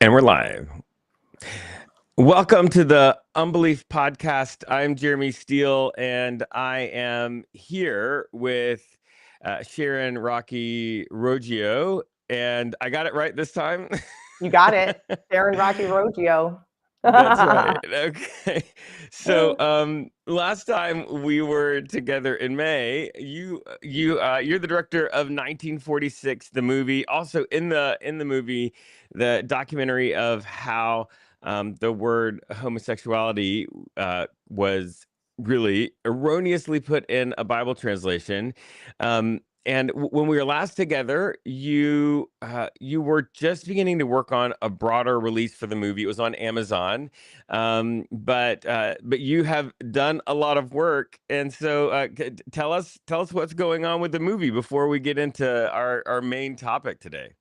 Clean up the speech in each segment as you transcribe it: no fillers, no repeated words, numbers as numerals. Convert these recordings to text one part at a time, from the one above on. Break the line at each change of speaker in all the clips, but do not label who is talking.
And we're live. Welcome to the Unbelief Podcast. I'm Jeremy Steele, and I am here with Sharon Rocky Roggio. And I got it right this time.
You got it. Sharon Rocky Roggio.
That's right. Okay. So last time we were together in May, you're the director of 1946, the movie. Also in the movie, the documentary of how the word homosexuality was really erroneously put in a Bible translation. And when we were last together, you were just beginning to work on a broader release for the movie. It was on Amazon, but you have done a lot of work. And so, tell us what's going on with the movie before we get into our main topic today.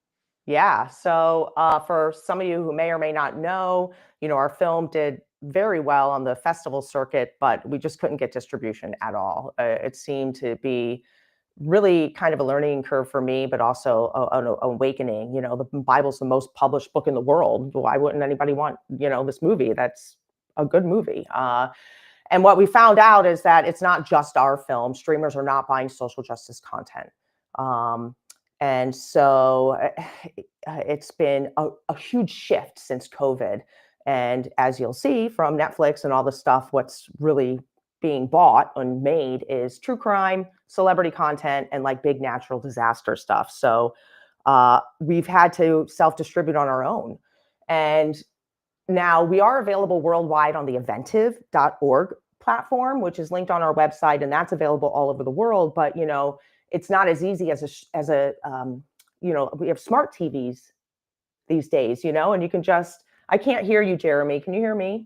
Yeah. So for some of you who may or may not know, our film did very well on the festival circuit, but we just couldn't get distribution at all. It seemed to be really kind of a learning curve for me, but also an awakening. The Bible's the most published book in the world. Why wouldn't anybody want, this movie? That's a good movie. And what we found out is that it's not just our film. Streamers are not buying social justice content. And so it's been a huge shift since COVID. And as you'll see from Netflix and all the stuff, what's really being bought and made is true crime, celebrity content, and like big natural disaster stuff. So we've had to self-distribute on our own. And now we are available worldwide on the eventive.org platform, which is linked on our website, and that's available all over the world. But, it's not as easy as we have smart TVs these days, and you can I can't hear you, Jeremy. Can you hear me?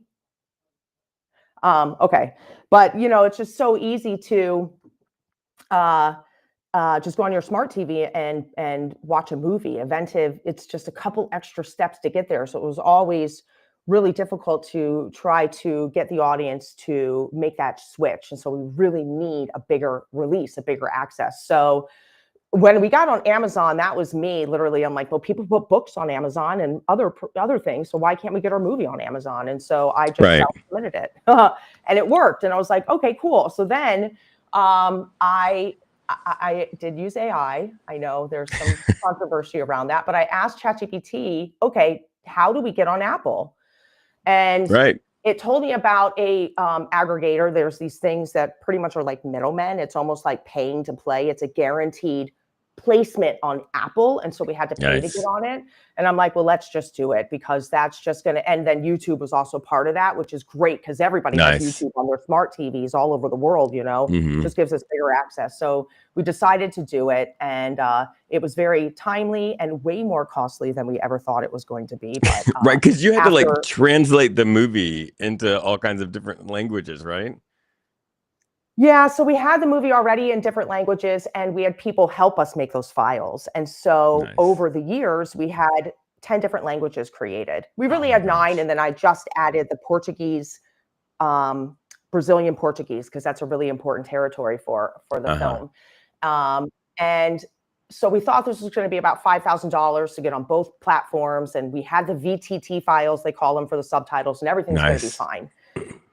Okay. But, it's just so easy to just go on your smart TV and watch a movie. Eventive, it's just a couple extra steps to get there. So it was always really difficult to try to get the audience to make that switch. And so we really need a bigger release, a bigger access. So when we got on Amazon, that was me literally. I'm like, well, people put books on Amazon and other things. So why can't we get our movie on Amazon? And so I just self-submitted it and it worked. And I was like, okay, cool. So then I did use AI. I know there's some controversy around that, but I asked ChatGPT, okay, how do we get on Apple? And it told me about a aggregator. There's these things that pretty much are like middlemen. It's almost like paying to play. It's a guaranteed placement on Apple. And so we had to pay to get on it. And I'm like, well, let's just do it because that's just going to, and then YouTube was also part of that, which is great because everybody has YouTube on their smart TVs all over the world, just gives us bigger access. So we decided to do it. And it was very timely and way more costly than we ever thought it was going to be. But,
right. Because you had to translate the movie into all kinds of different languages, right?
Yeah, so we had the movie already in different languages and we had people help us make those files. And so over the years, we had 10 different languages created. We really had 9, and then I just added the Portuguese, Brazilian Portuguese, because that's a really important territory for the film. And so we thought this was going to be about $5,000 to get on both platforms. And we had the VTT files, they call them, for the subtitles, and everything's going to be fine.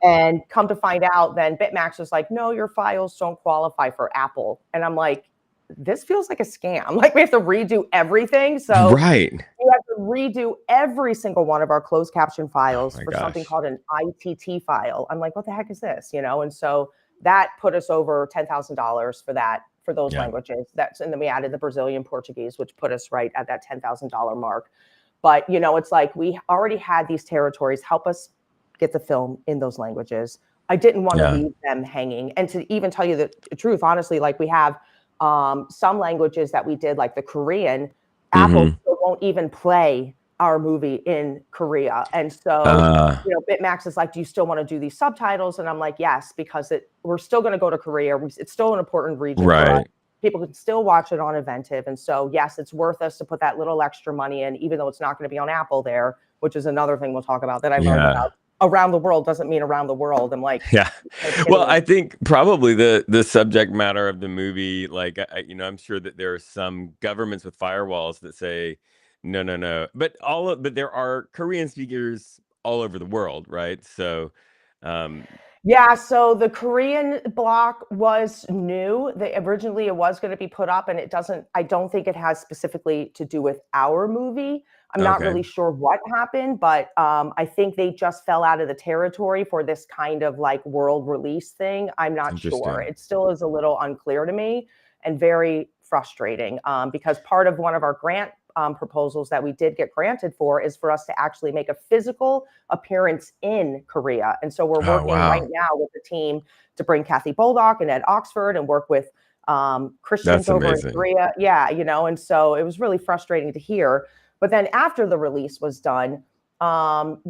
And come to find out, then BitMax was like, no, your files don't qualify for Apple. And I'm like, this feels like a scam. Like we have to redo everything. So we have to redo every single one of our closed caption files for something called an ITT file. I'm like, what the heck is this? And so that put us over $10,000 for those languages. And then we added the Brazilian Portuguese, which put us right at that $10,000 mark. But, it's like we already had these territories help us get the film in those languages. I didn't want to leave them hanging. And to even tell you the truth, honestly, like we have some languages that we did, like the Korean, Apple won't even play our movie in Korea. And so, BitMax is like, do you still want to do these subtitles? And I'm like, yes, because we're still going to go to Korea. It's still an important region for us. People can still watch it on Eventive. And so, yes, it's worth us to put that little extra money in, even though it's not going to be on Apple there, which is another thing we'll talk about that I learned about. Around the world doesn't mean around the world. I'm like,
well, I think probably the subject matter of the movie, like, I'm sure that there are some governments with firewalls that say, no, no, no. But there are Korean speakers all over the world, right? So, um,
Yeah, so the Korean block was new. Originally it was going to be put up, and I don't think it has specifically to do with our movie. I'm not
okay,
really sure what happened, but I think they just fell out of the territory for this kind of like world release thing. I'm not sure.
interesting.
It still is a little unclear to me and very frustrating because part of one of our grant proposals that we did get granted for is for us to actually make a physical appearance in Korea. And so we're
Oh,
working right
wow.
now with the team to bring Kathy Boldock and Ed Oxford and work with Christians
That's
over in
amazing.
Korea. Yeah, and so it was really frustrating to hear. But then after the release was done, I'm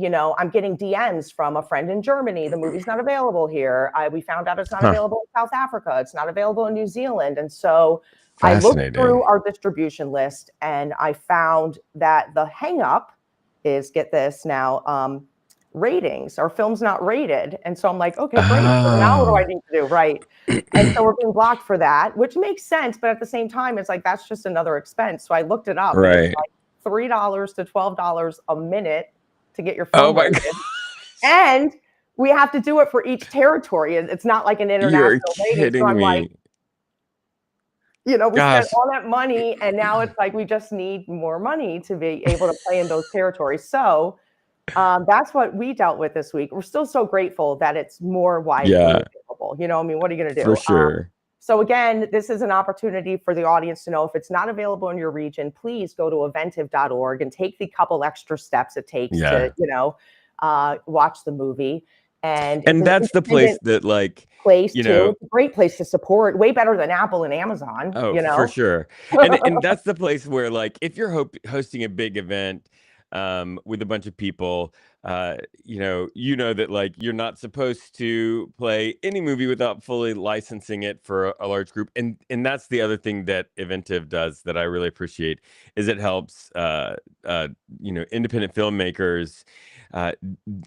getting DMs from a friend in Germany. The movie's not available here. We found out it's not
Huh.
available in South Africa. It's not available in New Zealand. And so I looked through
Fascinating.
our distribution list and I found that the hang up is, get this now, ratings. Our film's not rated. And so I'm like, okay, great. So now what do I
Oh.
need to do? Right. And so we're being blocked for that, which makes sense. But at the same time, it's like, that's just another expense. So I looked it up and it's
Right.
like $3 to $12 a minute to get your
Oh
film
my God.
rated. And we have to do it for each territory. It's not like an
You're
international rating. So
kidding
I'm like,
me.
we spent
Gosh.
all that money and now it's like we just need more money to be able to play in those territories. So that's what we dealt with this week. We're still so grateful that it's more widely
Yeah,
available. What are you going to
for
do?
sure.
So again, this is an opportunity for the audience to know if it's not available in your region, please go to eventive.org and take the couple extra steps it takes to,
Yeah.
watch the movie. And it's
And
an
that's the place
independent
that, like,
place
you
too.
know,
It's a great place to support, way better than Apple and Amazon,
oh, for sure. And that's the place where, like, if you're hosting a big event with a bunch of people, that, like, you're not supposed to play any movie without fully licensing it for a large group. And that's the other thing that Eventive does that I really appreciate is it helps independent filmmakers uh,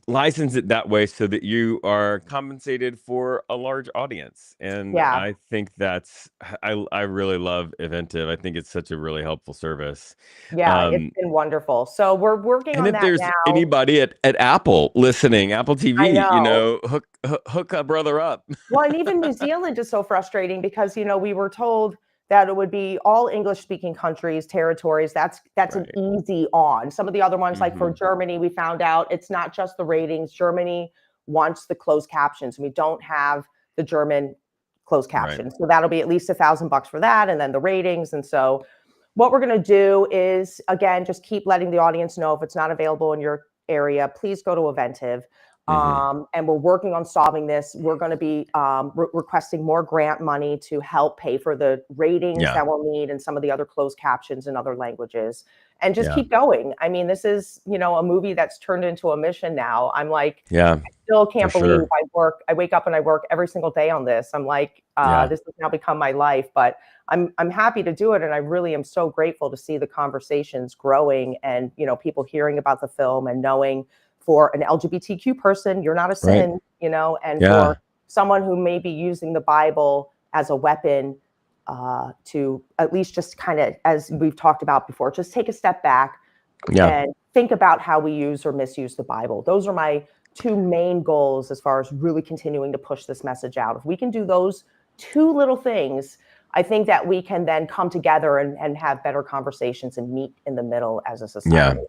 license it that way so that you are compensated for a large audience. And
Yeah.
I think I really love Eventive. I think it's such a really helpful service.
Yeah, it's
Um,
been wonderful. So we're working
and
on
if
that
there's
now.
anybody at Apple listening, Apple
I
TV,
know.
hook a brother up.
Well, and even New Zealand is so frustrating because, we were told that it would be all English speaking countries, territories. That's an
Right.
easy on. Some of the other ones, like for
Hmm.
Germany, we found out it's not just the ratings. Germany wants the closed captions. We don't have the German closed
Right.
captions. So that'll be at least $1,000 for that, and then the ratings. And so what we're going to do is, again, just keep letting the audience know if it's not available in your area, please go to Eventive.
Hmm.
And we're working on solving this. We're going to be requesting more grant money to help pay for the ratings
Yeah.
that we'll need and some of the other closed captions in other languages, and just
Yeah.
keep going. I mean, this is, a movie that's turned into a mission now. I'm like,
Yeah.
I still
For
can't believe
sure.
I wake up and I work every single day on this. I'm like,
Yeah.
this has now become my life, but I'm happy to do it. And I really am so grateful to see the conversations growing and, people hearing about the film and knowing for an LGBTQ person, you're not a
Right.
sin, and
Yeah.
for someone who may be using the Bible as a weapon to at least just kind of, as we've talked about before, just take a step back
Yeah.
and think about how we use or misuse the Bible. Those are my two main goals as far as really continuing to push this message out. If we can do those two little things, I think that we can then come together and have better conversations and meet in the middle as a
Yeah.
society.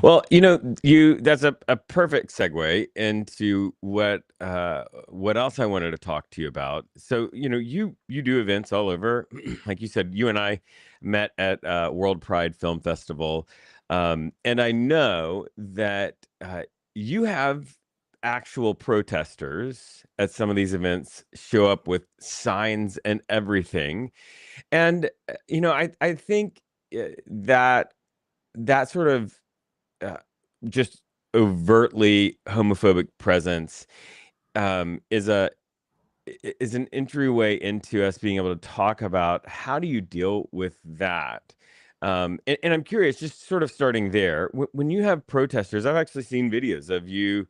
Well, that's a perfect segue into what else I wanted to talk to you about. So, you do events all over. Like you said, you and I met at World Pride Film Festival. And I know that you have actual protesters at some of these events show up with signs and everything. And I think that sort of uh, just overtly homophobic presence is an entryway into us being able to talk about how do you deal with that. And I'm curious, just sort of starting there, when you have protesters, I've actually seen videos of you,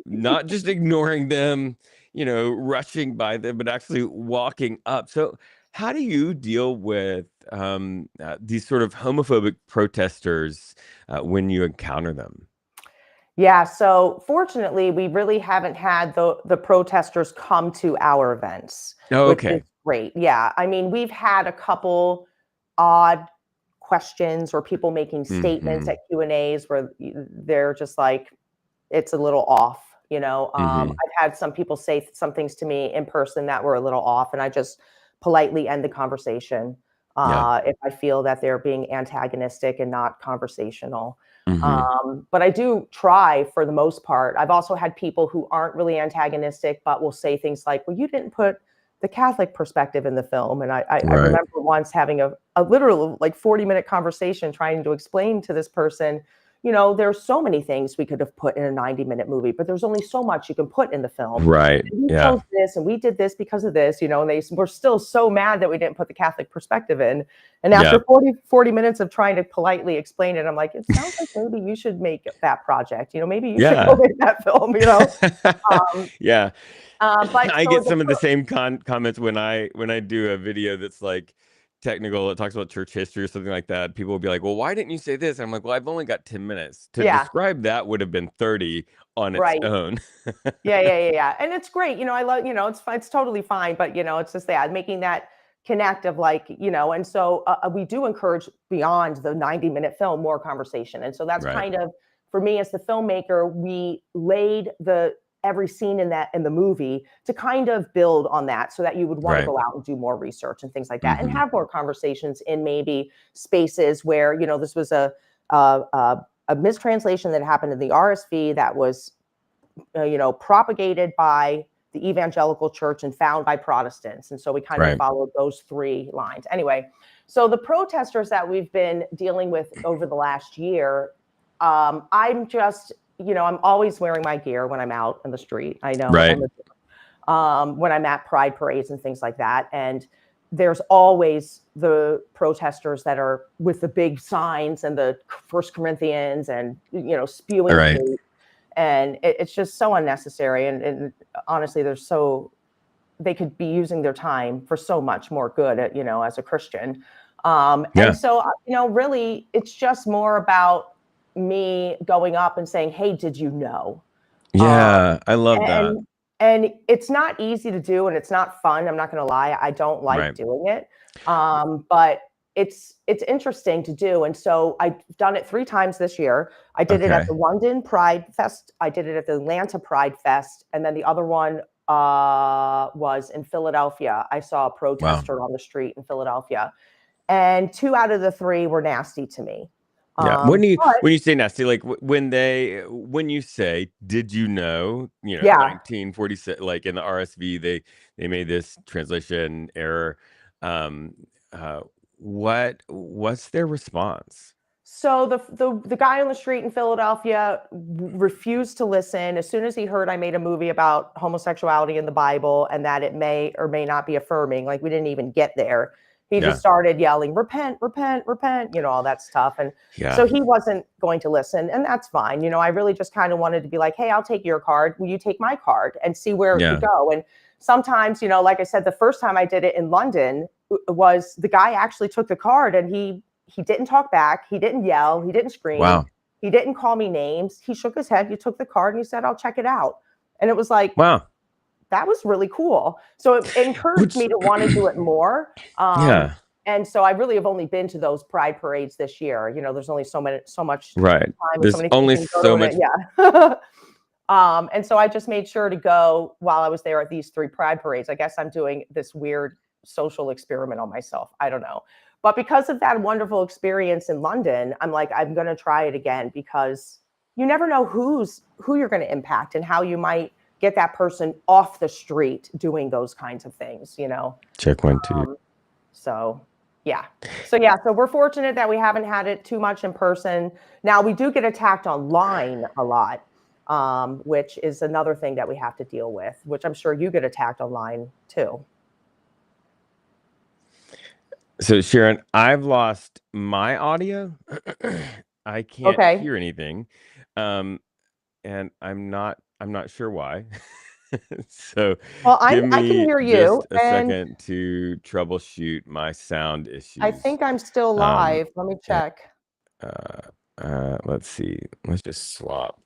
not just ignoring them, rushing by them, but actually walking up. So how do you deal with these sort of homophobic protesters when you encounter them?
Yeah, so fortunately, we really haven't had the protesters come to our events,
Oh,
which is
okay.
great. Yeah, I mean, we've had a couple odd questions or people making statements
Hmm.
at Q&As where they're just like, it's a little off, you know.
Hmm.
I've had some people say some things to me in person that were a little off, and I just politely end the conversation
Yeah.
if I feel that they're being antagonistic and not conversational.
Hmm.
But I do try for the most part. I've also had people who aren't really antagonistic, but will say things like, "Well, you didn't put the Catholic perspective in the film." And I
Right.
remember once having a literal like 40-minute conversation trying to explain to this person, you know, there's so many things we could have put in a 90-minute movie, but there's only so much you can put in the film.
Right.
And we
Yeah.
chose this and we did this because of this, you know, and they were still so mad that we didn't put the Catholic perspective in. And
Yeah.
after 40 minutes of trying to politely explain it, I'm like, it sounds like maybe you should make that project. You know, maybe you should go
Yeah.
make that film, you know? Um,
Yeah.
but
I
so
get some of the same comments when I do a video that's like technical. It talks about church history or something like that. People will be like, "Well, why didn't you say this?" And I'm like, "Well, I've only got 10 minutes to
yeah,
describe that. Would have been 30 on its
right.
own."
Yeah. And it's great. You know, I love, you know, it's fine. It's totally fine. But, you know, it's just that making that connect of like, you know, and so we do encourage beyond the 90-minute film more conversation. And so that's
Right.
kind of, for me as the filmmaker, we laid every scene in the movie to kind of build on that so that you would want to
Right.
go out and do more research and things like that and
Hmm.
have more conversations in maybe spaces where, you know, this was a, a, a mistranslation that happened in the RSV that was you know, propagated by the evangelical church and found by Protestants. And so we kind of
Right.
followed those three lines. Anyway, so the protesters that we've been dealing with over the last year, I'm just, you know, I'm always wearing my gear when I'm out in the street. I know
Right.
when I'm at pride parades and things like that. And there's always the protesters that are with the big signs and the First Corinthians and, you know, spewing
Right.
hate, and it's just so unnecessary. And honestly, they could be using their time for so much more good, you know, as a Christian. And
Yeah.
so, you know, really, it's just more about me going up and saying, "Hey, did you know?" Um,
Yeah. I love that.
and and it's not easy to do, and it's not fun. I'm not going to lie; I don't like
Right.
doing it. But it's interesting to do, and so I've done it 3 times this year. I did it at
Okay.
the London Pride Fest. I did it at the Atlanta Pride Fest, and then the other one was in Philadelphia. I saw a
Wow.
protester on the street in Philadelphia, and 2 out of the 3 were nasty to me.
Yeah.
But
When you say nasty, like when you say, "Did you know?" You know,
yeah,
1946, like in the RSV, they made this translation error. Um, uh, what's their response?
so the guy on the street in Philadelphia refused to listen. As soon as he heard I made a movie about homosexuality in the Bible and that it may or may not be affirming, like we didn't even get there. He just
Yeah.
started yelling, "Repent, repent, repent," you know, all that stuff. And
Yeah.
so he wasn't going to listen, and that's fine. You know, I really just kind of wanted to be like, "Hey, I'll take your card. Will you take my card?" and see where it could
Yeah.
go. And sometimes, you know, like I said, the first time I did it in London was the guy actually took the card and he didn't talk back. He didn't yell. He didn't scream.
Wow.
He didn't call me names. He shook his head. He took the card and he said, "I'll check it out." And it was like,
Wow.
that was really cool. So it encouraged
Which,
me to want to do it more.
yeah.
And so I really have only been to those pride parades this year. You know, there's only so much
Right.
time and so
There's
many things
only
you can go
so
to it.
much.
Yeah. And so I just made sure to go while I was there at these 3 pride parades. I guess I'm doing this weird social experiment on myself. I don't know. But because of that wonderful experience in London, I'm like, I'm going to try it again because you never know who you're going to impact and how you might get that person off the street doing those kinds of things, you know?
Check 1, 2.
Um, so yeah. So we're fortunate that we haven't had it too much in person. Now we do get attacked online a lot, which is another thing that we have to deal with, which I'm sure you get attacked online too.
So Sharon, I've lost my audio. I can't
Okay.
hear anything. Um, and I'm not sure why. So
Well,
give
I can
me
hear you,
just a
and
second to troubleshoot my sound
I
issues.
think I'm still
Um,
live. Let me
and,
check.
let's see. Let's just swap.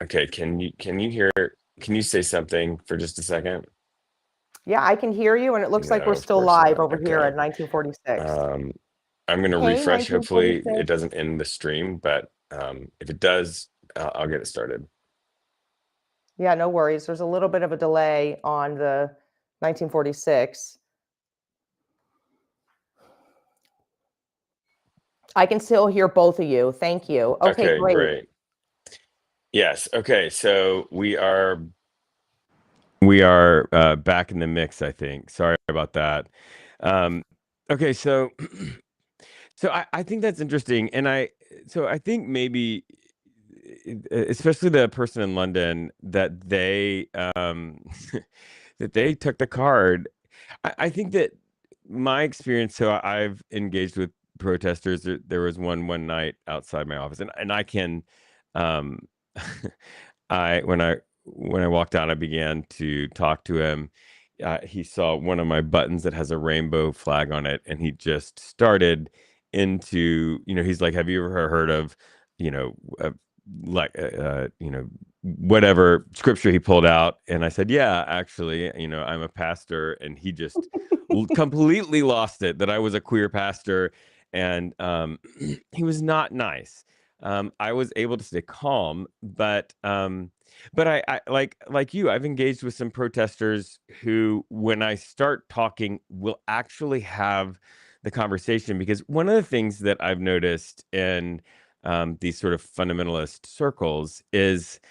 Okay, can you say something for just a second?
Yeah, I can hear you, and it looks like we're
No, of
still
course
live
not.
over here
Okay.
at 1946.
Um, I'm gonna
Hey,
refresh. Hopefully, it
1946.
doesn't end the stream, but if it does, I'll get it started.
Yeah, no worries. There's a little bit of a delay on the 1946. I can still hear both of you. Thank you. Okay,
Okay,
great.
great. Yes. Okay. So we are back in the mix, I think. Sorry about that. Um, okay, so so I think that's interesting, and I think maybe especially the person in London that they that they took the card. I think that my experience. So I've engaged with protesters. There was one night outside my office, and I can um I when I walked out, I began to talk to him. He saw one of my buttons that has a rainbow flag on it, and he just started into, he's like, "Have you ever heard of, you know, uh, whatever scripture he pulled out?" And I said, "Yeah, actually, I'm a pastor." And he just completely lost it that I was a queer pastor, and he was not nice. I was able to stay calm, but I like you, I've engaged with some protesters who, when I start talking, will actually have the conversation. Because one of the things that I've noticed in these sort of fundamentalist circles is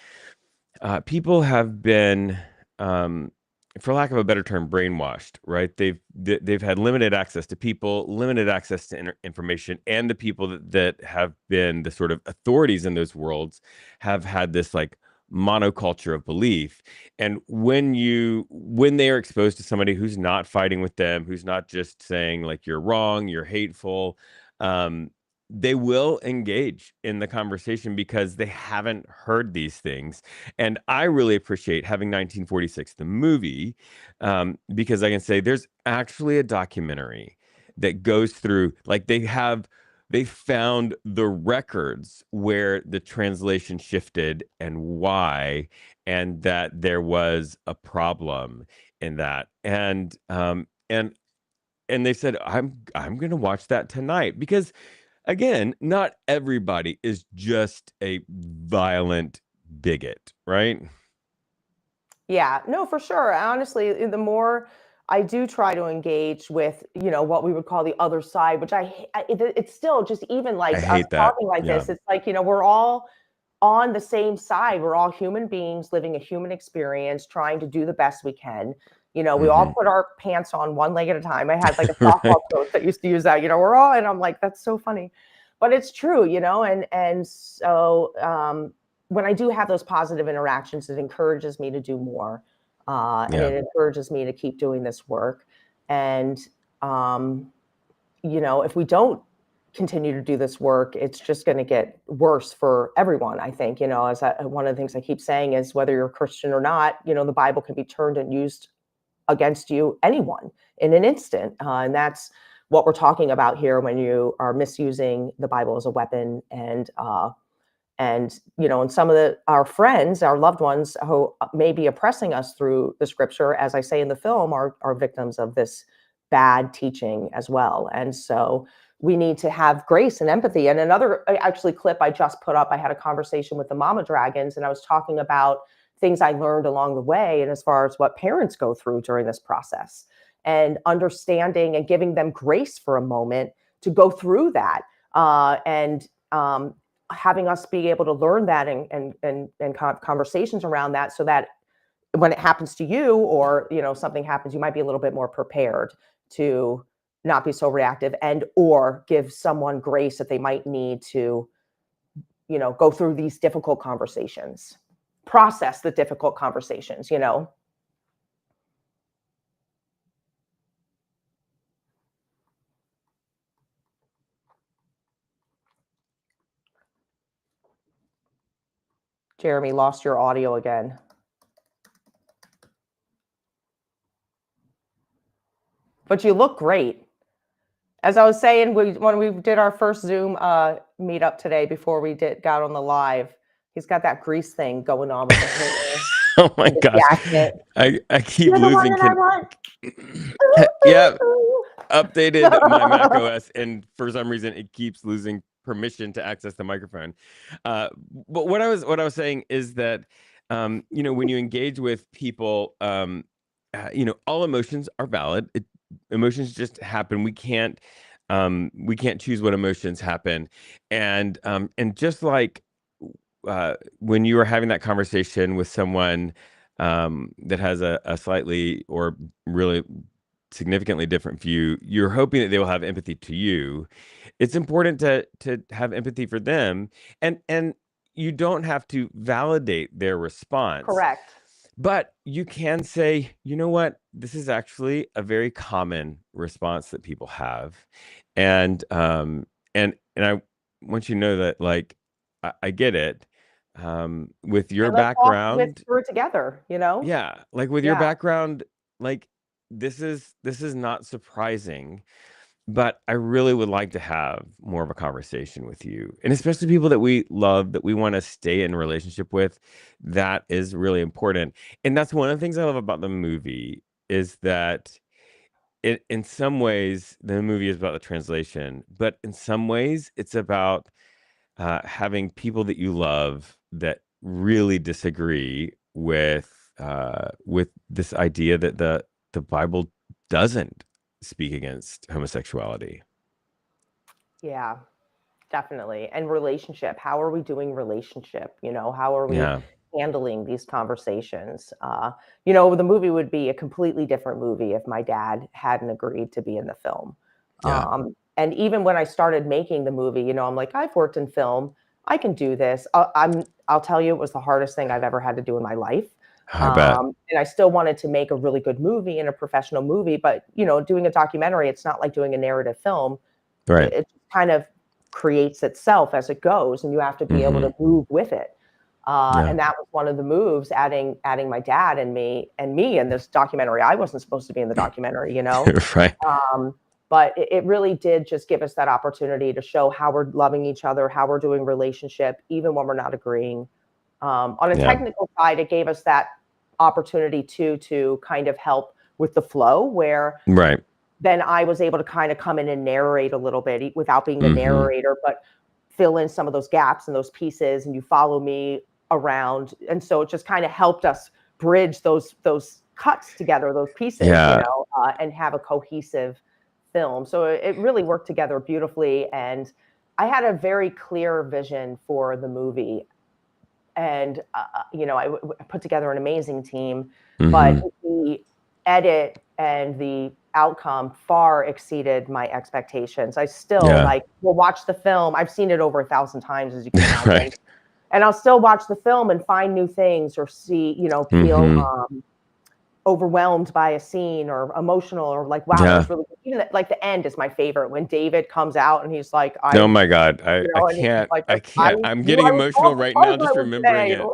people have been, um, for lack of a better term, brainwashed. Right? They've had limited access to people, limited access to information, and the people that have been the sort of authorities in those worlds have had this like monoculture of belief. And when they are exposed to somebody who's not fighting with them, who's not just saying like you're wrong, you're hateful, um, they will engage in the conversation because they haven't heard these things. And I really appreciate having 1946, the movie, because I can say there's actually a documentary that goes through, like they found the records where the translation shifted and why, and that there was a problem in that. And they said, I'm going to watch that tonight because, again, not everybody is just a violent bigot, right?
Yeah, no, for sure. Honestly, the more I do try to engage with, what we would call the other side, which it's still just even
I
like us
hate that.
talking like
Yeah.
this. It's like, we're all on the same side. We're all human beings living a human experience, trying to do the best we can. We all
Hmm.
put our pants on one leg at a time. I had like a softball
Right.
coach that used to use that, we're all, and I'm like, that's so funny. But it's true, and so when I do have those positive interactions, it encourages me to do more. And
Yeah.
it encourages me to keep doing this work. And, um, if we don't continue to do this work, it's just going to get worse for everyone. I think, one of the things I keep saying is whether you're a Christian or not, the Bible can be turned and used against you, anyone, in an instant. And that's what we're talking about here when you are misusing the Bible as a weapon. And some of our friends, our loved ones who may be oppressing us through the scripture, as I say in the film, are victims of this bad teaching as well. And so we need to have grace and empathy. And another actually clip I just put up, I had a conversation with the Mama Dragons, and I was talking about things I learned along the way, and as far as what parents go through during this process, and understanding and giving them grace for a moment to go through that. And having us be able to learn that, and conversations around that, so that when it happens to you, or something happens, you might be a little bit more prepared to not be so reactive, and or give someone grace that they might need to go through these difficult conversations, process the difficult conversations. Jeremy, lost your audio again. But you look great. As I was saying, when we did our first Zoom meetup today before we got on the live, he's got that grease thing going on with the hair
Oh my
and the
gosh.
jacket.
I keep
You're the one
losing
that I want.
yeah, updated my Mac OS, and for some reason it keeps losing permission to access the microphone. But what I was saying is that you know, when you engage with people, you know, all emotions are valid. Emotions just happen. We can't choose what emotions happen, and just like when you are having that conversation with someone that has a slightly or really significantly different view, you're hoping that they will have empathy to you. It's important to have empathy for them, and you don't have to validate their response,
Correct.
but you can say, you know what, this is actually a very common response that people have, and I want you to know that, like, I get it. With your
And let's walk with
background,
through it together, you know?
yeah, like with your
Yeah.
background, like this is not surprising, but I really would like to have more of a conversation with you, and especially people that we love, that we want to stay in relationship with. That is really important, and that's one of the things I love about the movie, is that in some ways the movie is about the translation, but in some ways it's about having people that you love that really disagree with this idea that the Bible doesn't speak against homosexuality.
Yeah, definitely. And relationship. How are we doing relationship? You know, how are we
Yeah,
handling these conversations? You know, the movie would be a completely different movie if my dad hadn't agreed to be in the film.
yeah,
And even when I started making the movie, you know, I'm like, I've worked in film. I can do this. I'll tell you, it was the hardest thing I've ever had to do in my life.
I bet.
And I still wanted to make a really good movie and a professional movie, but you know, doing a documentary, it's not like doing a narrative film.
Right.
It kind of creates itself as it goes, and you have to be able
Hmm.
to move with it.
Yeah.
And that was one of the moves, adding my dad and me in this documentary. I wasn't supposed to be in the documentary, you know.
Right.
But it really did just give us that opportunity to show how we're loving each other, how we're doing relationship, even when we're not agreeing. On a
Yeah.
technical side, it gave us that opportunity to kind of help with the flow, where
Right.
then I was able to kind of come in and narrate a little bit without being the
Hmm.
narrator, but fill in some of those gaps and those pieces, and you follow me around. And so it just kind of helped us bridge those cuts together, those pieces, you
Yeah.
know, and have a cohesive film. So it really worked together beautifully. And I had a very clear vision for the movie. And, you know, I put together an amazing team, but
Hmm.
the edit and the outcome far exceeded my expectations. I still
Yeah.
like will watch the film. I've seen it over 1,000 times, as you can imagine.
Right.
And I'll still watch the film and find new things or see, you know, feel
Hmm.
overwhelmed by a scene or emotional or like, wow, that
Yeah.
was really good. Even like the end is my favorite when David comes out and he's like,
Oh
I,
my God.
you know, and he's like,
I
I
can't. I'm
knew
getting
I was
emotional
called to
right now
close
just
that one
remembering
today.
it.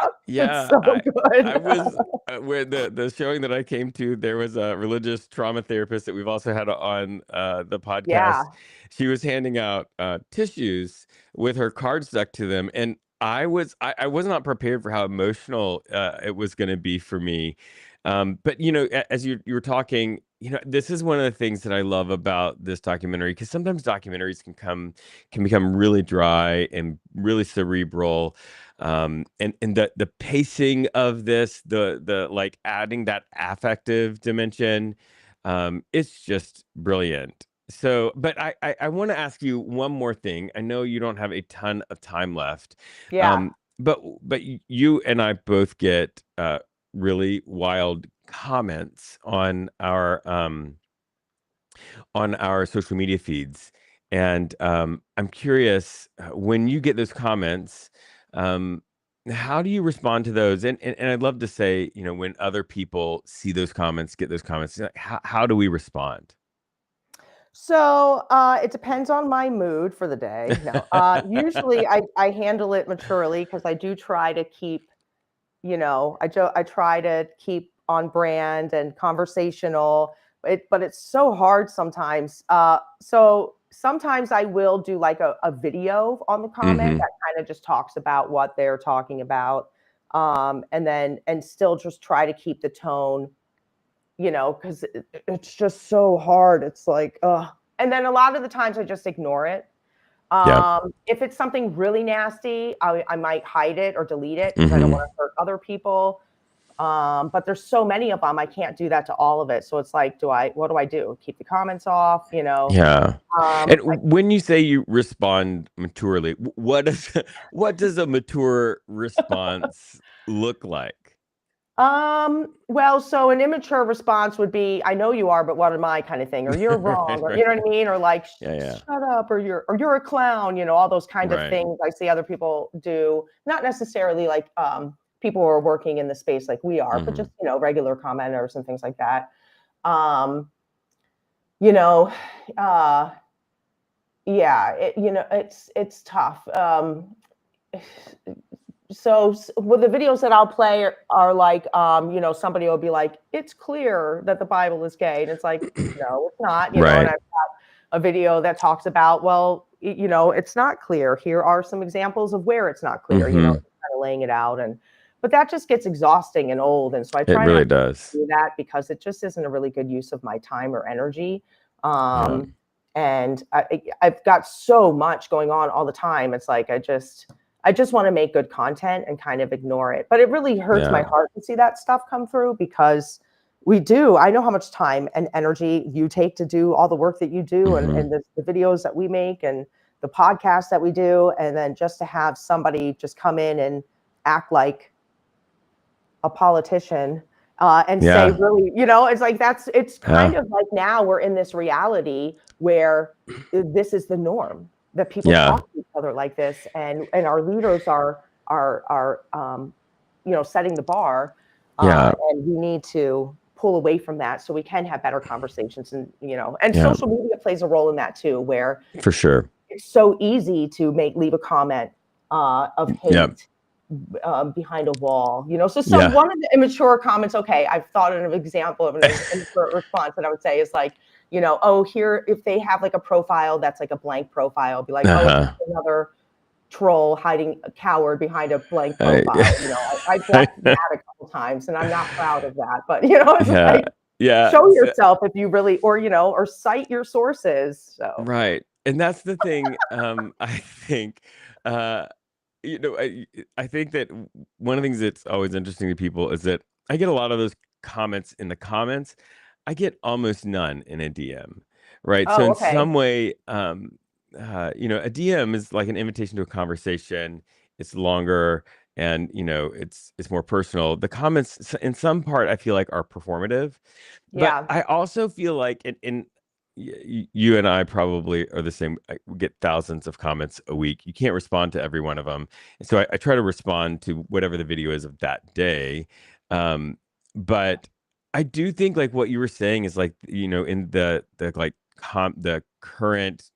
It's
Yeah,
so good.
I was where the showing that I came to, there was a religious trauma therapist that we've also had on the podcast.
Yeah.
She was handing out tissues with her card stuck to them, and I was not prepared for how emotional it was going to be for me. But you know, as you were talking, you know, this is one of the things that I love about this documentary, because sometimes documentaries can become really dry and really cerebral, and the pacing of this, the like adding that affective dimension, it's just brilliant. So, but I want to ask you one more thing. I know you don't have a ton of time left,
Yeah.
but you and I both get really wild comments on our social media feeds. And I'm curious, when you get those comments, um, how do you respond to those? And I'd love to say, you know, when other people see those comments, get those comments, like, how do we respond?
So, it depends on my mood for the day. No, usually I handle it maturely because I do try to keep, I try to keep on brand and conversational. But it's so hard sometimes. So sometimes I will do like a video on the comment that kind of just talks about what they're talking about, and still just try to keep the tone, because it's just so hard. It's like, ugh. And then a lot of the times I just ignore it.
Yeah.
If it's something really nasty, I might hide it or delete it because I don't want to hurt other people. But there's so many of them, I can't do that to all of it. So it's like, what do I do? Keep the comments off,
Yeah. And
like,
when you say you respond maturely, what does a mature response look like?
well, so an immature response would be, I know you are, but what am I kind of thing, or you're wrong,
Right,
or
right.
you know what I mean? Or like,
Yeah.
shut up, or you're a clown, all those kind of
Right.
things I see other people do, not necessarily like people who are working in the space like we are, but just, regular commenters and things like that. Um, you know, uh, yeah, it's tough. So with the videos that I'll play are like, somebody will be like, it's clear that the Bible is gay. And it's like, no, it's not, and
Right.
I've got a video that talks about, well, it's not clear. Here are some examples of where it's not clear, kind of laying it out. But that just gets exhausting and old. And so I
It
try not
really
to
does.
do that because it just isn't a really good use of my time or energy.
Yeah.
And I've got so much going on all the time. It's like, I just want to make good content and kind of ignore it. But it really hurts my heart to see that stuff come through because I know how much time and energy you take to do all the work that you do, and the videos that we make and the podcasts that we do. And then just to have somebody just come in and act like a politician and say, really, it's like, it's kind of like now we're in this reality where this is the norm, that people talk to each other like this, and our leaders are setting the bar, and we need to pull away from that so we can have better conversations, and social media plays a role in that too, where
For sure.
it's so easy to leave a comment of hate behind a wall, so one of the immature comments, okay, I've thought of an example of an immature response that I would say is like, oh, here, if they have like a profile that's like a blank profile, be like, oh, another troll hiding a coward behind a blank profile. I blacked that a couple times and I'm not proud of that, but it's like, show yourself if you really, or cite your sources. So
right. And that's the thing. I think I think that one of the things that's always interesting to people is that I get a lot of those comments in the comments. I get almost none in a DM, right? So
oh,
in
okay.
some way, a DM is like an invitation to a conversation. It's longer and it's more personal. The comments, in some part, I feel like are performative, but
Yeah.
I also feel like you and I probably are the same. We get thousands of comments a week. You can't respond to every one of them. So I try to respond to whatever the video is of that day. But I do think like what you were saying is like, in the current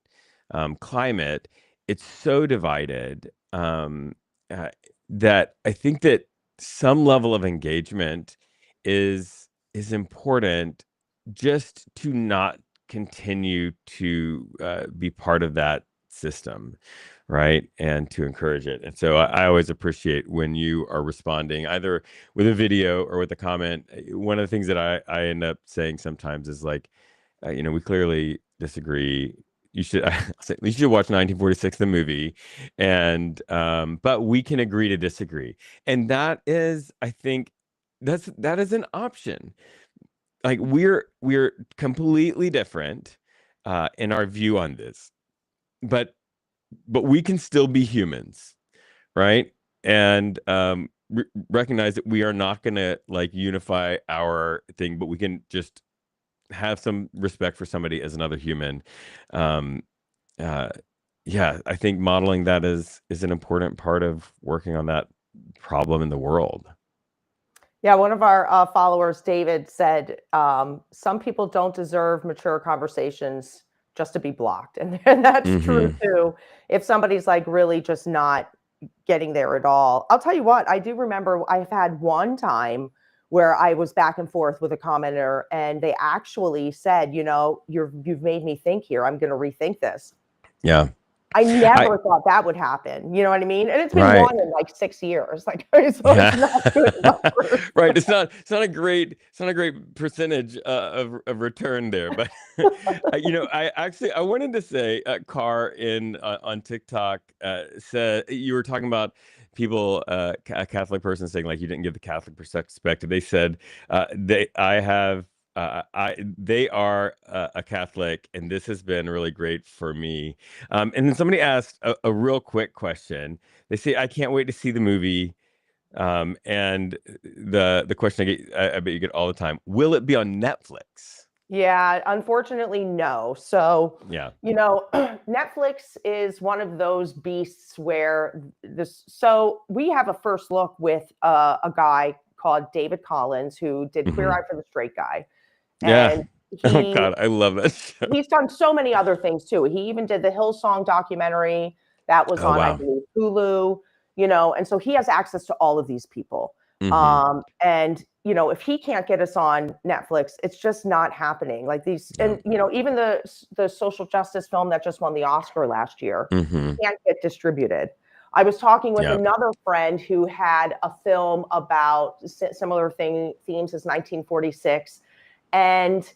climate, it's so divided that I think that some level of engagement is important just to not continue to be part of that system, right? And to encourage it. And so I always appreciate when you are responding either with a video or with a comment. One of the things that I end up saying sometimes is like, we clearly disagree. You should you should watch 1946 the movie, and but we can agree to disagree, and that is, I think, that is an option. Like we're completely different in our view on this, but we can still be humans, right? And recognize that we are not going to like unify our thing, but we can just have some respect for somebody as another human. Um, uh, yeah, I think modeling that is an important part of working on that problem in the world.
Yeah, one of our followers, David, said, some people don't deserve mature conversations, just to be blocked. And that's true
Mm-hmm.
too. If somebody's like really just not getting there at all. I'll tell you what, I do remember I've had one time where I was back and forth with a commenter and they actually said, you know, you've made me think here. I'm going to rethink this.
Yeah.
I
I
never thought that would happen. You know what I mean? And it's been
right.
one in like 6 years. Like, so it's not good numbers.
Right. It's not a great percentage of return there, but I wanted to say, Car in on TikTok said you were talking about people, a Catholic person saying like you didn't give the Catholic perspective. They said they are a Catholic, and this has been really great for me. And then somebody asked a real quick question. They say, I can't wait to see the movie. And the question I bet you get all the time, will it be on Netflix?
Yeah, unfortunately, no. So,
Yeah.
you know, Netflix is one of those beasts where so we have a first look with a guy called David Collins who did Queer
Hmm.
Eye for the Straight Guy.
Yeah.
And
Oh
he
God, I love that show.
he's done so many other things too. He even did the Hillsong documentary that was
Oh
on, I
wow.
believe, Hulu, you know, and so he has access to all of these people.
Hmm.
And you know, if he can't get us on Netflix, it's just not happening. Like these,
Yeah.
and you know, even the social justice film that just won the Oscar last year
Hmm.
can't get distributed. I was talking with
Yeah.
another friend who had a film about similar themes as 1946, and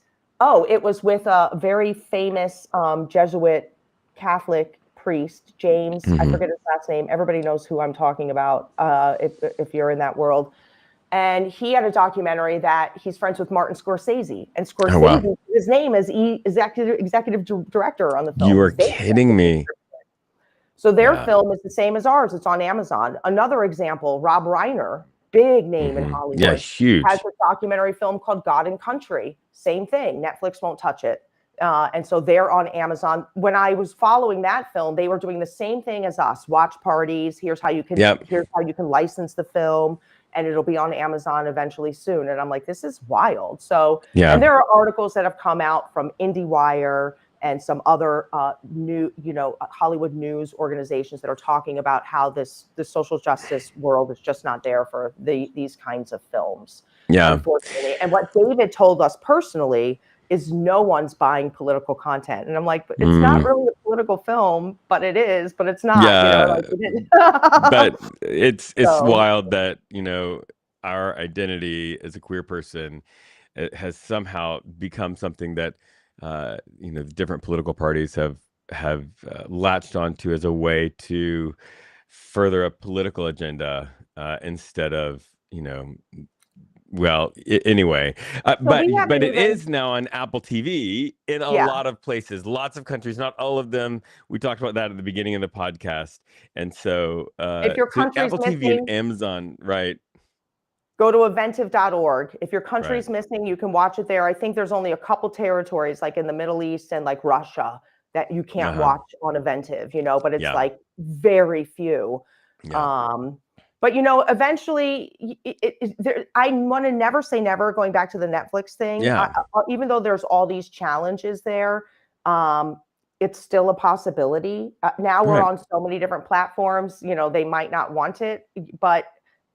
it was with a very famous Jesuit Catholic priest, James. I
Hmm.
forget his last name. Everybody knows who I'm talking about if you're in that world. And he had a documentary that he's friends with Martin Scorsese, and
Oh wow.
Scorsese, his name is executive director on the film.
You are
His name
kidding me.
so their
Yeah.
film is the same as ours. It's on Amazon. Another example, Rob Reiner, big name in
Hmm. Yeah,
Hollywood, has
huge.
a documentary film called God and Country. Same thing. Netflix won't touch it. And so they're on Amazon. When I was following that film, they were doing the same thing as us. Watch parties. Here's how you
Yep.
can license the film, and it'll be on Amazon eventually soon. And I'm like, this is wild. So,
Yeah.
and there are articles that have come out from IndieWire and some other Hollywood news organizations that are talking about how the social justice world is just not there for these kinds of films,
Yeah.
unfortunately. And what David told us personally is no one's buying political content. And I'm like, but it's not really a political film, but it is, but it's not,
Yeah. But it's
so,
wild that, our identity as a queer person, it has somehow become something that the different political parties have latched onto as a way to further a political agenda instead of anyway,
so
but
we haven't
it
even,
is now on Apple TV in a
yeah,
lot of places, lots of countries, not all of them. We talked about that at the beginning of the podcast, and so
if your
so
country's
Apple TV and
missing,
Amazon, right?
go to eventive.org. If your
Right.
country's missing, you can watch it there. I think there's only a couple territories like in the Middle East and like Russia that you can't
Uh-huh.
watch on Eventive, but it's
Yeah.
like very few.
Yeah.
But eventually, I want to never say never. Going back to the Netflix thing,
Yeah.
even though there's all these challenges there, it's still a possibility. Now we're
Right.
on so many different platforms. They might not want it, but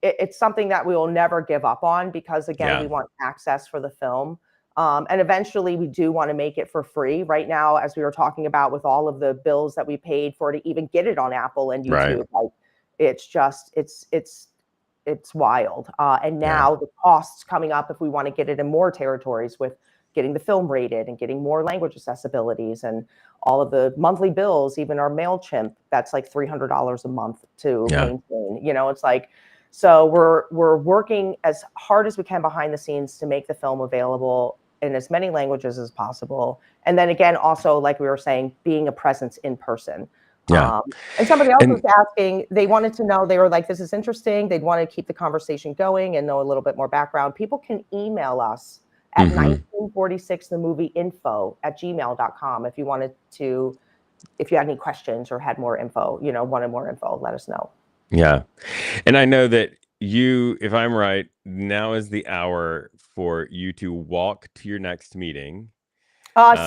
it's something that we will never give up on because, again,
Yeah.
we want access for the film. And eventually we do want to make it for free. Right now, as we were talking about with all of the bills that we paid for to even get it on Apple and
Right.
YouTube, like it's just, it's wild. And
Yeah.
now the costs coming up if we want to get it in more territories with getting the film rated and getting more language accessibilities and all of the monthly bills, even our MailChimp, that's like $300 a month to maintain. It's like, so we're working as hard as we can behind the scenes to make the film available in as many languages as possible. And then again, also, like we were saying, being a presence in person.
Yeah.
And somebody else was
And
asking, they wanted to know, they were like, this is interesting. They'd want to keep the conversation going and know a little bit more background. People can email us at 1946themovieinfo@gmail.com if you wanted to, if you had any questions or had more info, wanted more info, let us know.
yeah. And I know that you, if I'm right, now is the hour for you to walk to your next meeting.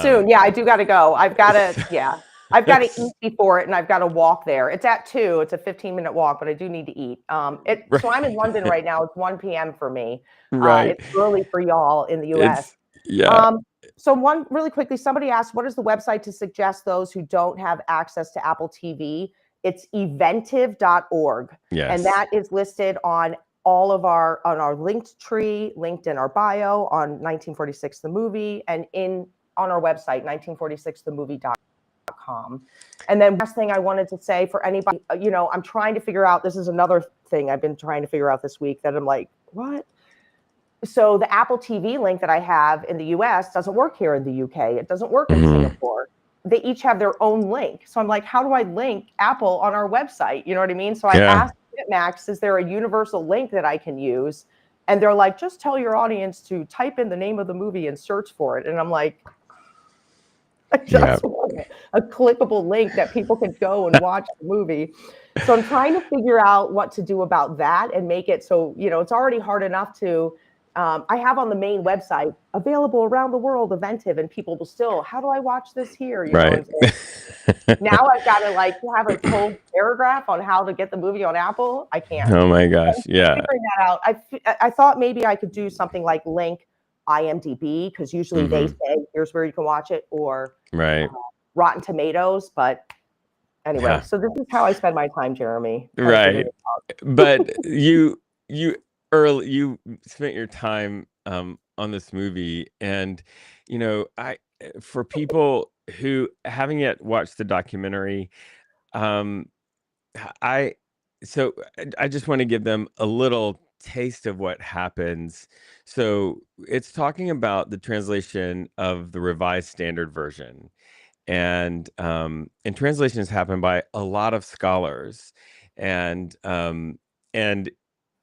Soon. Yeah, I do got to go. I've got to, yeah, I've got to eat before it and I've got to walk there. It's at 2. It's a 15-minute walk, but I do need to eat. So I'm in London right now. It's 1 p.m. for me.
Right.
It's early for y'all in the US.
Yeah.
So one really quickly, somebody asked, what is the website to suggest those who don't have access to Apple TV? It's eventive.org.
Yes.
And that is listed on all of our linked tree, linked in our bio on 1946 the movie, and on our website 1946themovie.com. And then last thing I wanted to say for anybody, I'm trying to figure out, this is another thing I've been trying to figure out this week that I'm like, what? So the Apple TV link that I have in the US doesn't work here in the UK. It doesn't work in Singapore. They each have their own link. So I'm like, how do I link Apple on our website? You know what I mean? So I asked BitMax, is there a universal link that I can use? And they're like, just tell your audience to type in the name of the movie and search for it. And I'm like, I just want a clickable link that people can go and watch the movie. So I'm trying to figure out what to do about that and make it so, it's already hard enough to, I have on the main website available around the world, Eventive, and people will still, how do I watch this here?
Right.
Now I've got to have a whole paragraph on how to get the movie on Apple. I can't.
Oh my gosh. Yeah.
Figuring that out. I thought maybe I could do something like link IMDb, because usually they say, here's where you can watch it, or Rotten Tomatoes. But anyway, so this is how I spend my time, Jeremy.
Right. But you spent your time on this movie, and for people who haven't yet watched the documentary, I just want to give them a little taste of what happens. So it's talking about the translation of the Revised Standard Version, and translations happen by a lot of scholars, and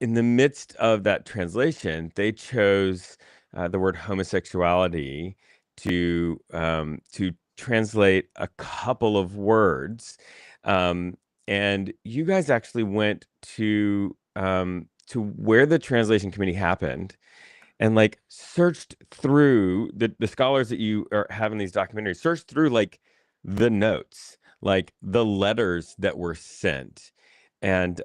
in the midst of that translation, they chose the word homosexuality to translate a couple of words, and you guys actually went to where the translation committee happened, and searched through the scholars that you are having these documentaries, searched through the notes, the letters that were sent, and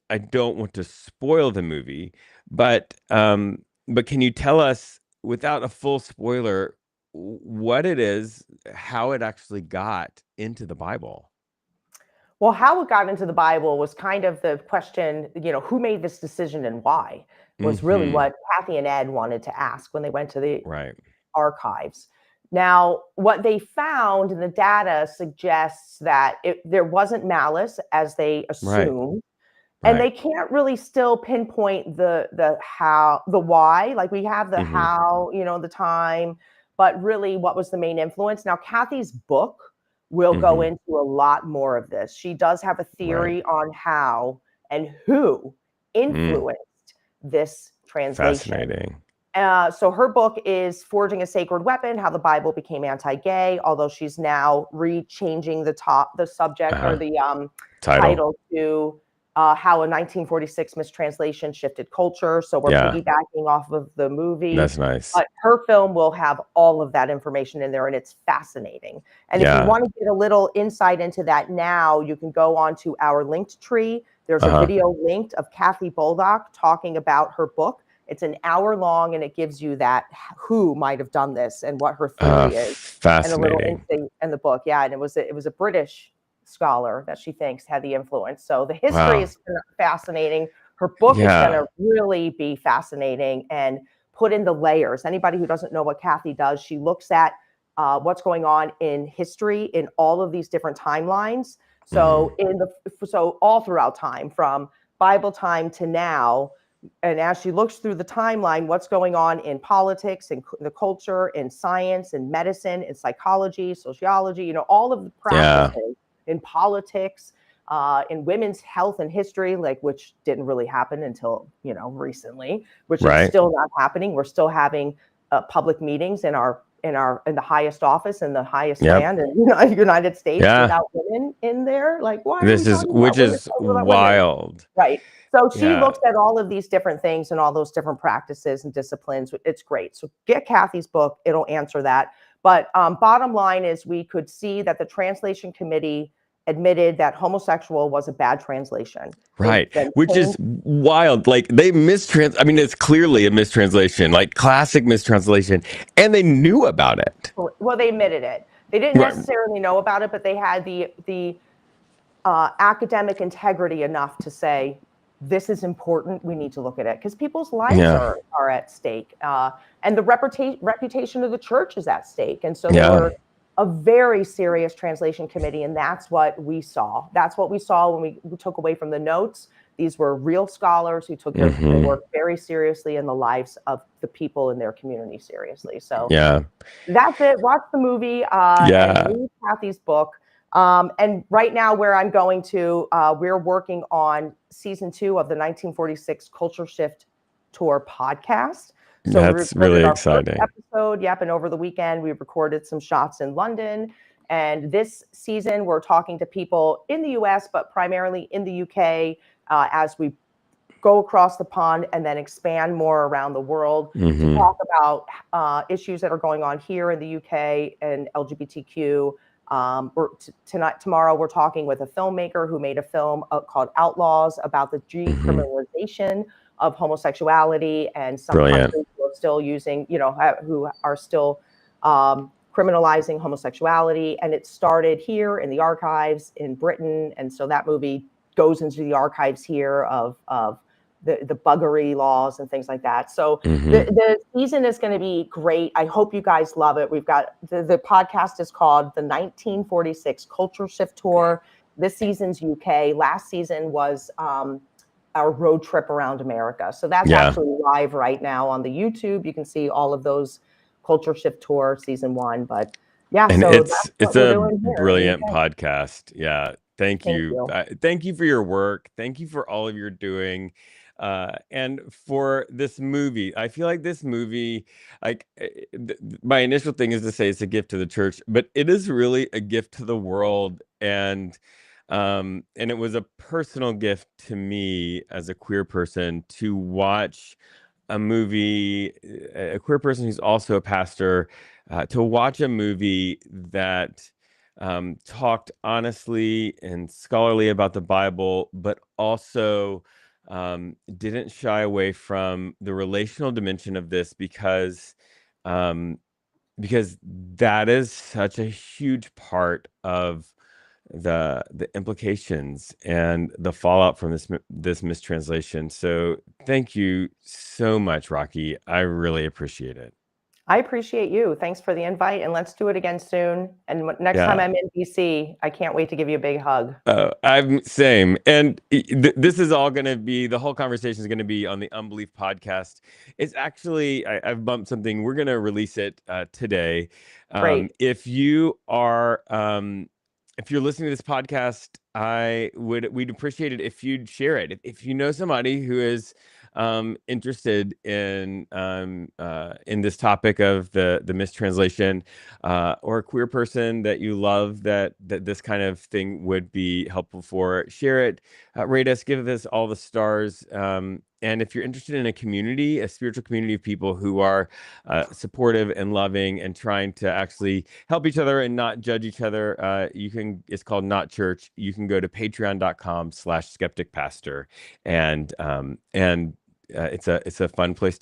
I don't want to spoil the movie, but can you tell us, without a full spoiler, what it is, how it actually got into the Bible?
Well, how it got into the Bible was kind of the question, who made this decision and why, was really what Kathy and Ed wanted to ask when they went to the archives. Now, what they found in the data suggests that there wasn't malice, as they assumed. And they can't really still pinpoint the how, the why. We have the how, the time, but really what was the main influence. Now, Kathy's book will go into a lot more of this. She does have a theory on how and who influenced this translation.
Fascinating.
So her book is Forging a Sacred Weapon, How the Bible Became Anti-Gay, although she's now rechanging the subject or the title to How a 1946 Mistranslation Shifted Culture. So we're piggybacking off of the movie.
That's nice.
But her film will have all of that information in there, and it's fascinating. And if you want to get a little insight into that now, you can go on to our linked tree. There's a video linked of Kathy Boldock talking about her book. It's an hour long, and it gives you that who might have done this and what her theory is.
Fascinating.
And a little insight in the book. Yeah, and it was a British scholar that she thinks had the influence. So the history is fascinating. Her book is going to really be fascinating and put in the layers. Anybody who doesn't know what Kathy does, she looks at what's going on in history in all of these different timelines. So so all throughout time, from Bible time to now. And as she looks through the timeline, what's going on in politics, in the culture, in science, in medicine, in psychology, sociology, all of the practices in politics, in women's health and history, which didn't really happen until, recently, which is still not happening. We're still having public meetings in our in the highest office and the highest land in the United States without women in there. Like, why are we talking about
which
women
is
without women?
wild.
Right. So she
Yeah.
looks at all of these different things and all those different practices and disciplines. It's great. So get Kathy's book. It'll answer that. But bottom line is we could see that the translation committee admitted that homosexual was a bad translation.
Right. Which is wild. Like they I mean, it's clearly a mistranslation, like classic mistranslation. And they knew about it.
Well, they admitted it. They didn't necessarily know about it, but they had the academic integrity enough to say, this is important. We need to look at it because people's lives are at stake. And the reputation of the church is at stake. And so they were a very serious translation committee. And that's what we saw. That's what we saw when we took away from the notes. These were real scholars who took their work very seriously and the lives of the people in their community seriously. So that's it. Watch the movie and read Kathy's book. And right now where I'm going to, we're working on season 2 of the 1946 Culture Shift Tour podcast. So
that's really exciting.
Episode, and over the weekend we recorded some shots in London. And this season we're talking to people in the US, but primarily in the UK, as we go across the pond and then expand more around the world to talk about issues that are going on here in the UK and LGBTQ. Tomorrow we're talking with a filmmaker who made a film called Outlaws about the decriminalization of homosexuality, and some countries who are still using, who are still criminalizing homosexuality. And it started here in the archives in Britain. And so that movie goes into the archives here of the buggery laws and things like that. So the season is going to be great. I hope you guys love it. We've got the podcast is called the 1946 Culture Shift Tour. This season's UK. Last season was our road trip around America. So that's actually live right now on the YouTube. You can see all of those Culture Shift Tour season 1. But
and
so
it's a brilliant podcast. Yeah. Thank you. Thank you for your work. Thank you for all of your doing. And for this movie, I feel like this movie, like my initial thing is to say it's a gift to the church, but it is really a gift to the world. And it was a personal gift to me as a queer person to watch a movie, a queer person who's also a pastor, to watch a movie that talked honestly and scholarly about the Bible, but also didn't shy away from the relational dimension of this because that is such a huge part of the implications and the fallout from this mistranslation. So thank you so much, Rocky. I really appreciate it.
I appreciate you. Thanks for the invite, and let's do it again soon. And next time I'm in DC, I can't wait to give you a big hug.
I'm same. And this is all going to be, the whole conversation is going to be on the Unbelief podcast. It's actually, I've bumped something. We're going to release it today.
Great.
If you are, if you're listening to this podcast, we'd appreciate it if you'd share it. If you know somebody who is interested in this topic of the mistranslation, or a queer person that you love that this kind of thing would be helpful for, share it, rate us, give us all the stars. And if you're interested in a community, a spiritual community of people who are supportive and loving and trying to actually help each other and not judge each other, it's called Not Church. You can go to patreon.com/skepticpastor, and it's a fun place